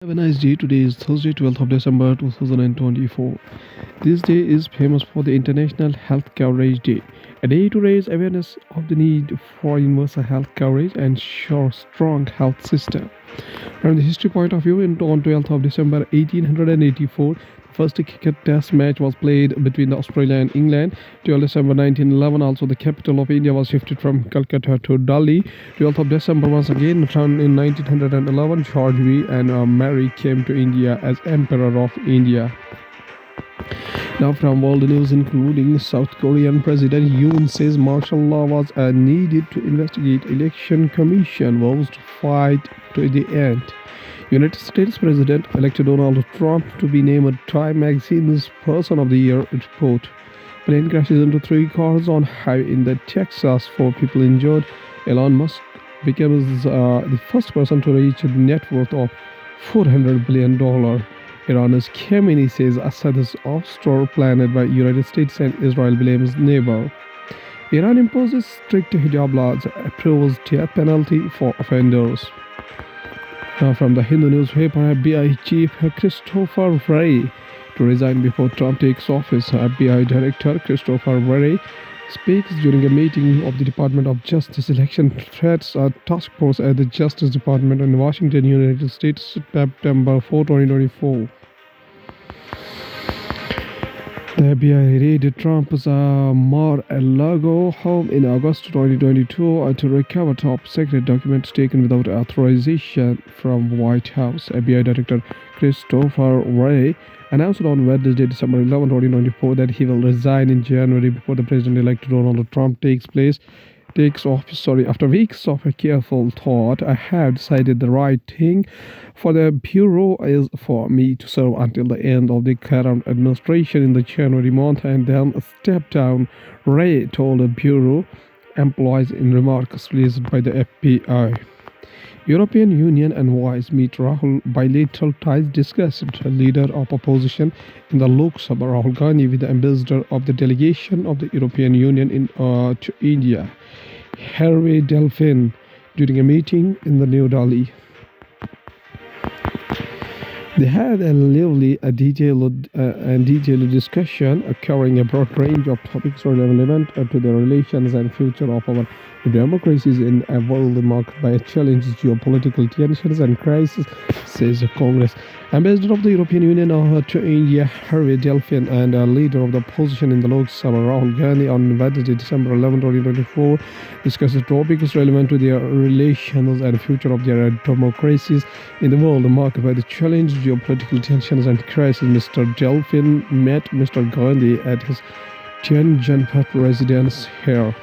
Have a nice day. Today is Thursday, 12th of December 2024. This day is famous for the International Health Coverage Day, a day to raise awareness of the need for universal health coverage and ensure strong health system. From the history point of view, on 12th of December 1884, the first cricket test match was played between Australia and England. 12th December 1911, also the capital of India was shifted from Calcutta to Delhi. 12th of December once again, in 1911, George V. and Mary came to India as Emperor of India. Now from world news, including South Korean President Yoon says martial law was needed to investigate election commission vows to fight to the end. United States President-elect Donald Trump to be named Time Magazine's Person of the Year report. Plane crashes into three cars on highway in the Texas. 4 people injured. Elon Musk becomes the first person to reach a net worth of $400 billion. Iran's Khamenei says Assad's offshore planned by United States and Israel blames neighbor. Iran imposes strict hijab laws, approves death penalty for offenders. Now from the Hindu newspaper, FBI Chief Christopher Wray to resign before Trump takes office. FBI Director Christopher Wray speaks during a meeting of the Department of Justice Election Threats Task Force at the Justice Department in Washington, United States, September 4, 2024. The FBI raided Trump's Mar-a-Lago home in August 2022 to recover top secret documents taken without authorization from White House. FBI Director Christopher Wray announced on Wednesday, December 11, 2024, that he will resign in January before the president-elect Donald Trump takes office. After weeks of a careful thought, I have decided the right thing for the Bureau is for me to serve until the end of the current administration in the January month and then step down, Wray told the Bureau employees in remarks released by the FBI. European Union envoys meet Rahul bilateral ties discussed. Leader of opposition in the Lok Sabha Rahul Gandhi with the ambassador of the delegation of the European Union to India, Harvey Delphine, during a meeting in the New Delhi. They had a lively, detailed discussion covering a broad range of topics relevant to the relations and future of our democracies in a world marked by challenges, geopolitical tensions, and crises, says Congress. Ambassador of the European Union to India, Harvey Delphine, and leader of the opposition in the Lok Sabha, Rahul Gandhi, on Wednesday, December 11, 2024, discussed topics relevant to their relations and future of their democracies in the world marked by the challenge, geopolitical tensions, and crisis. Mr. Delphine met Mr. Gandhi at his Janpat residence here.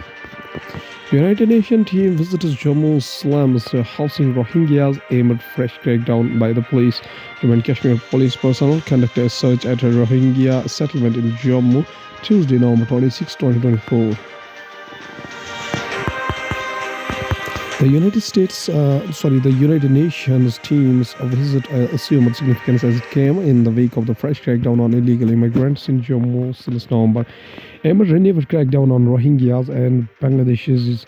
United Nations team visits Jammu slums housing Rohingyas amid fresh crackdown by the police. Jammu and Kashmir police personnel conducted a search at a Rohingya settlement in Jammu Tuesday, November 26, 2024. The United Nations team's visit assumed significance as it came in the wake of the fresh crackdown on illegal immigrants in Jammu since November. Amid renewed crackdown on Rohingyas and Bangladeshis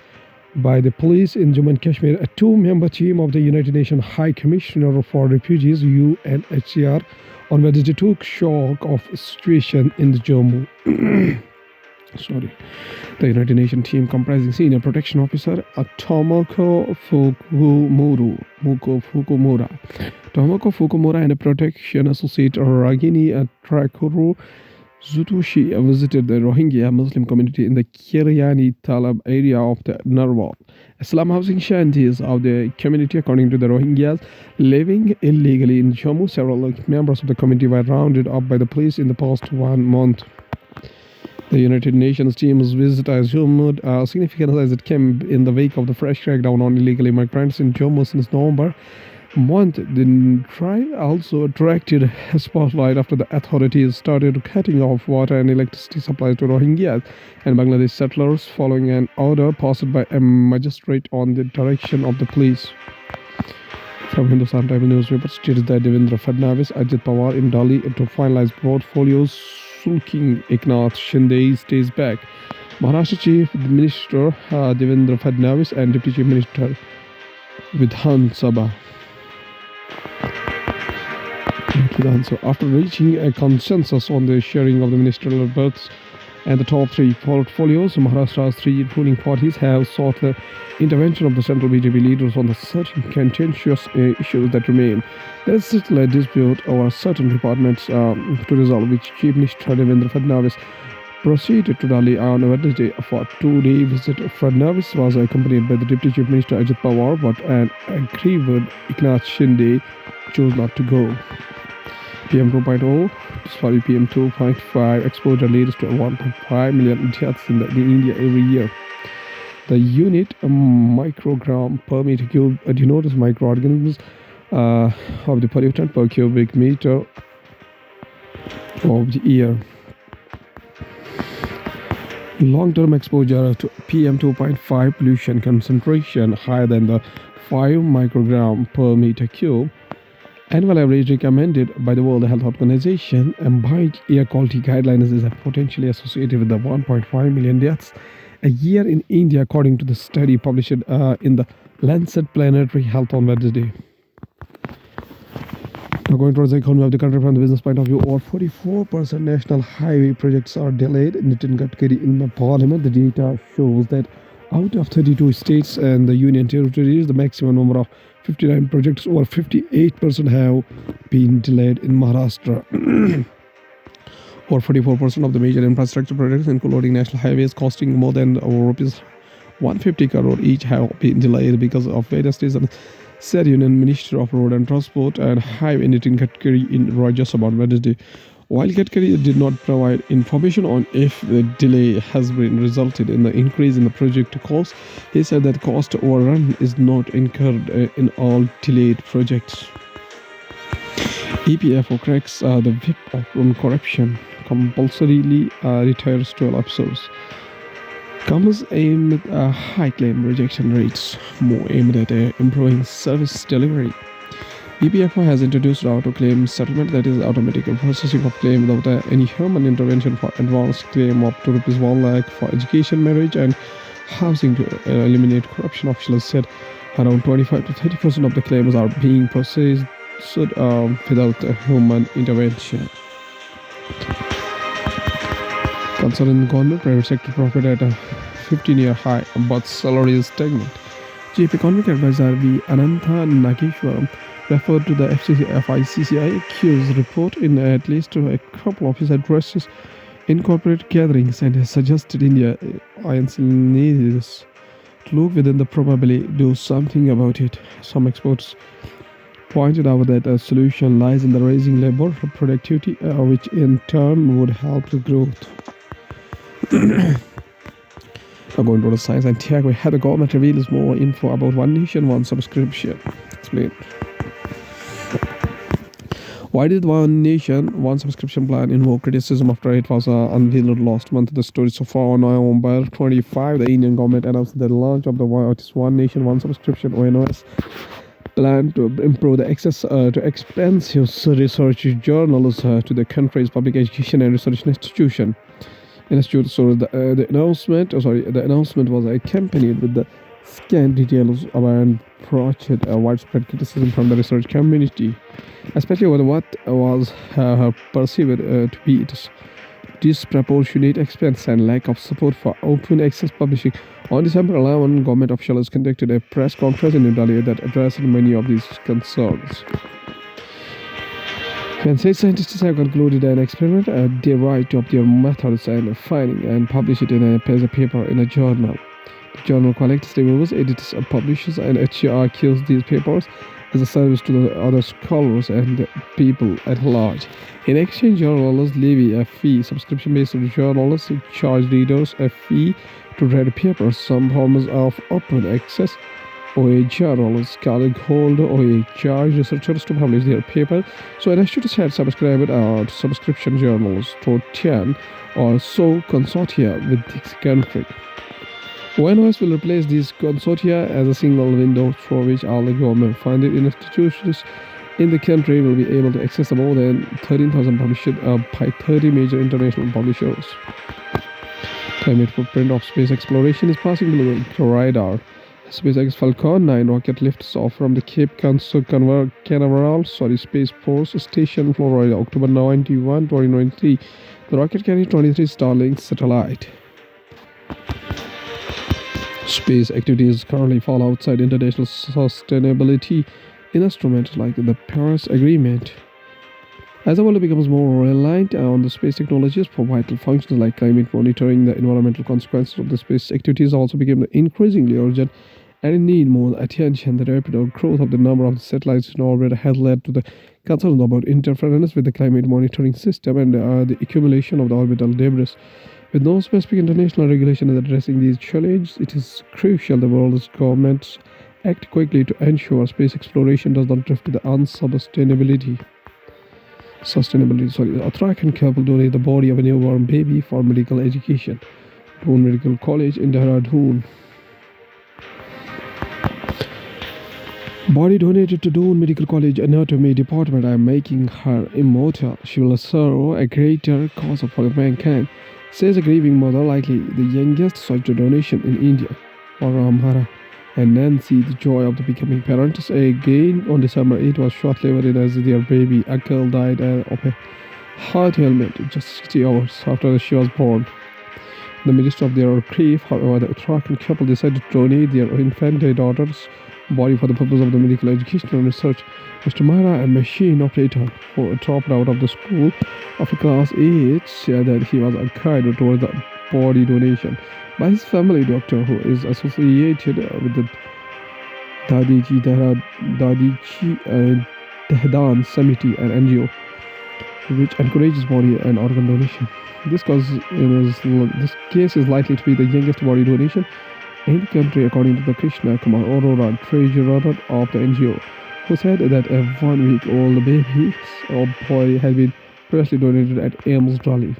by the police in Jammu and Kashmir, a two-member team of the United Nations High Commissioner for Refugees (UNHCR) on Wednesday took stock of situation in the Jammu. The United Nations team comprising Senior Protection Officer Tomoko Fukumura and Protection Associate Ragini Trakuru Zutushi visited the Rohingya Muslim community in the Kiryani Talab area of the Narwal. Slum housing shanties of the community, according to the Rohingyas living illegally in Jammu. Several members of the community were rounded up by the police in the past 1 month. The United Nations team's visit assumed significance as it came in the wake of the fresh crackdown on illegal immigrants in Jammu since November month. The trial also attracted a spotlight after the authorities started cutting off water and electricity supplies to Rohingyas and Bangladesh settlers following an order passed by a magistrate on the direction of the police. From Hindustan Times newspaper states that Devendra Fadnavis, Ajit Pawar in Delhi to finalize portfolios. Sulking Eknath Shinde stays back. Maharashtra Chief Minister Devendra Fadnavis and Deputy Chief Minister Vidhan Sabha So after reaching a consensus on the sharing of the ministerial berths and the top three portfolios, Maharashtra's three ruling parties have sought the intervention of the central BJP leaders on the certain contentious issues that remain. There is still a dispute over certain departments to resolve, which Chief Minister Devendra Fadnavis proceeded to Delhi on Wednesday for a two-day visit. Fadnavis was accompanied by the Deputy Chief Minister Ajit Pawar, but an aggrieved Eknath Shinde chose not to go. PM 2.5 exposure leads to 1.5 million deaths in India every year. The unit microgram per meter cube denotes microorganisms of the pollutant per cubic meter of the year. Long-term exposure to PM 2.5 pollution concentration higher than the 5 microgram per meter cube annual average recommended by the World Health Organization ambient air quality guidelines is potentially associated with the 1.5 million deaths a year in India, according to the study published in the Lancet Planetary Health on Wednesday. Now, going towards the economy of the country from the business point of view, over 44% national highway projects are delayed. Nitin Gadkari in the parliament, the data shows that out of 32 states and the union territories, the maximum number of 59 projects, over 58% have been delayed in Maharashtra. Over 44% of the major infrastructure projects, including national highways costing more than rupees 150 crore each, have been delayed because of various reasons, said Union Minister of Road and Transport and Highway Nitin Gadkari in Rajya Sabha on Wednesday. While Gadkari did not provide information on if the delay has been resulted in the increase in the project cost, he said that cost overrun is not incurred in all delayed projects. EPFO cracks the whip on corruption, compulsorily retires 12 officers. Commerce aimed at high claim rejection rates, more aimed at improving service delivery. EPFO has introduced auto-claim settlement, that is automatic processing of claim without any human intervention for advanced claim up to Rs 1 lakh for education, marriage and housing to eliminate corruption. Officials said around 25 to 30% of the claims are being processed without human intervention. Concerning government, private sector profit at a 15-year high, but salary is stagnant. Chief Economic Advisor V. Anantha Nageshwaram referred to the FICCI's report in at least a couple of his addresses in corporate gatherings and has suggested India needs to look within the probably do something about it. Some experts pointed out that a solution lies in the raising labor productivity, which in turn would help the growth. Now going to the science and tech, we had the government reveals more info about One Nation, One Subscription. Explain. Why did One Nation, One Subscription plan invoke criticism after it was unveiled last month? The story so far on November 25, the Indian government announced the launch of the One Nation, One Subscription (ONOS) plan to improve the access to expensive research journals to the country's public education and research institution. So the announcement was accompanied with the scant details and brought widespread criticism from the research community, especially over what was perceived to be its disproportionate expense and lack of support for open access publishing. On December 11, government officials conducted a press conference in New Delhi that addressed many of these concerns. When said scientists have concluded an experiment, they write up their methods and findings and publish it in a paper in a journal. The journal collects, reviews, edits, publishes, and HRQs these papers as a service to the other scholars and people at large. In exchange, journalists levy a fee. Subscription-based journalists charge readers a fee to read papers. Some forms of open access OA journalists hold OA charge researchers to publish their paper. So an institute had subscribed to subscription journals to 10 or so consortia with this country. ONOS will replace these consortia as a single window through which all the government-funded institutions in the country will be able to access more than 13,000 published by 30 major international publishers. Climate footprint of space exploration is passing below the radar. SpaceX Falcon 9 rocket lifts off from the Canaveral Space Force Station, Florida, October 2023. The rocket carried 23 Starlink satellites. Space activities currently fall outside international sustainability instruments like the Paris Agreement. As the world becomes more reliant on the space technologies for vital functions like climate monitoring, the environmental consequences of the space activities also became increasingly urgent and need more attention. The rapid growth of the number of satellites in orbit has led to the concerns about interference with the climate monitoring system and the accumulation of the orbital debris. With no specific international regulation addressing these challenges, it is crucial the world's governments act quickly to ensure space exploration does not drift to the unsustainability. Uttarakhand couple donate the body of a newborn baby for medical education. Doon Medical College in Dehradun. Body donated to Doon Medical College Anatomy Department are making her immortal. She will serve a greater cause for mankind, says a grieving mother, likely the youngest such donation in India. Ramhara and Nancy, the joy of the becoming parents, again on December 8 was short-lived as their baby Akil died of a heart ailment just 60 hours after she was born. In the midst of their grief, however, the Uttarakhand couple decided to donate their infant daughter's body for the purpose of the medical education and research. Mr. Mara, a machine operator who dropped out of the school after class 8, said that he was encouraged towards the body donation by his family doctor, who is associated with the Dadichi Tehdan Samiti, an NGO which encourages body and organ donation. This case is likely to be the youngest body donation in the country, according to the Krishna Kumar Arora, treasurer of the NGO, who said that a 1-week-old baby or boy had been previously donated at AIMS Delhi.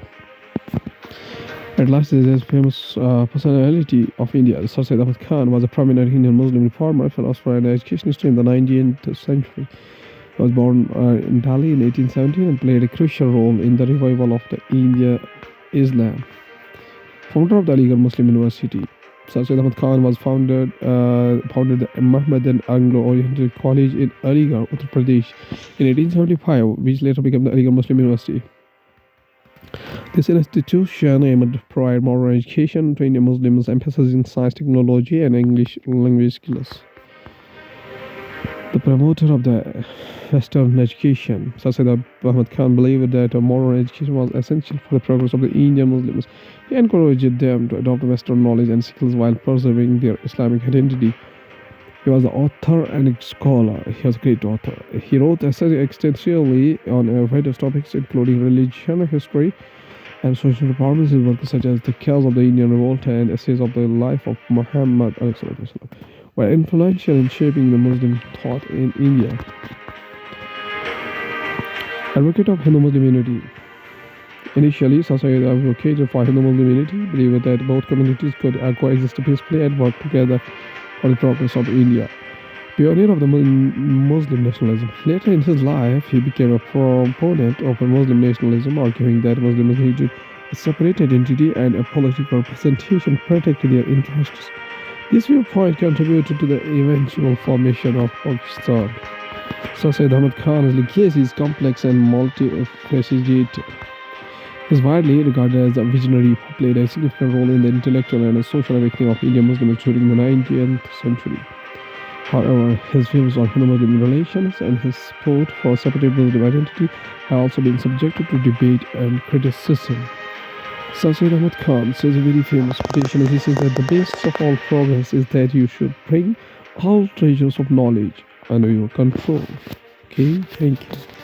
At last, this famous personality of India, Sir Syed Ahmad Khan, was a prominent Indian Muslim reformer, philosopher, and educationist in the 19th century. He was born in Delhi in 1817 and played a crucial role in the revival of the India Islam. Founder of the Aligarh Muslim University, Sir Syed Ahmad Khan was founded the Mohammedan Anglo-Oriental College in Aligarh, Uttar Pradesh, in 1875, which later became the Aligarh Muslim University. This institution aimed to provide modern education to Indian Muslims, emphasizing science, technology, and English language skills. The promoter of the Western education, Sir Syed Ahmad Khan, believed that a modern education was essential for the progress of the Indian Muslims. He encouraged them to adopt Western knowledge and skills while preserving their Islamic identity. He was an author and a scholar. He was a great author. He wrote essays extensively on a variety of topics, including religion, history, and social reforms. His works such as The Cause of the Indian Revolt and Essays of the Life of Muhammad were influential in shaping the Muslim thought in India. Advocate of Hindu-Muslim unity. Initially, Sir Syed advocated for Hindu-Muslim unity, believing that both communities could coexist peacefully and work together for the progress of India. Pioneer of the Muslim nationalism. Later in his life, he became a proponent of Muslim nationalism, arguing that Muslims needed a separate identity and a political representation protecting their interests. This viewpoint contributed to the eventual formation of Pakistan. Sir Syed Ahmad Khan's legacy is complex and multifaceted. He is widely regarded as a visionary who played a significant role in the intellectual and social awakening of Indian Muslims during the 19th century. However, his views on Hindu-Muslim relations and his support for separate Muslim identity have also been subjected to debate and criticism. Sir Syed Ahmad Khan says a very famous quotation. He says that the basis of all progress is that you should bring all treasures of knowledge under your control. Okay, thank you.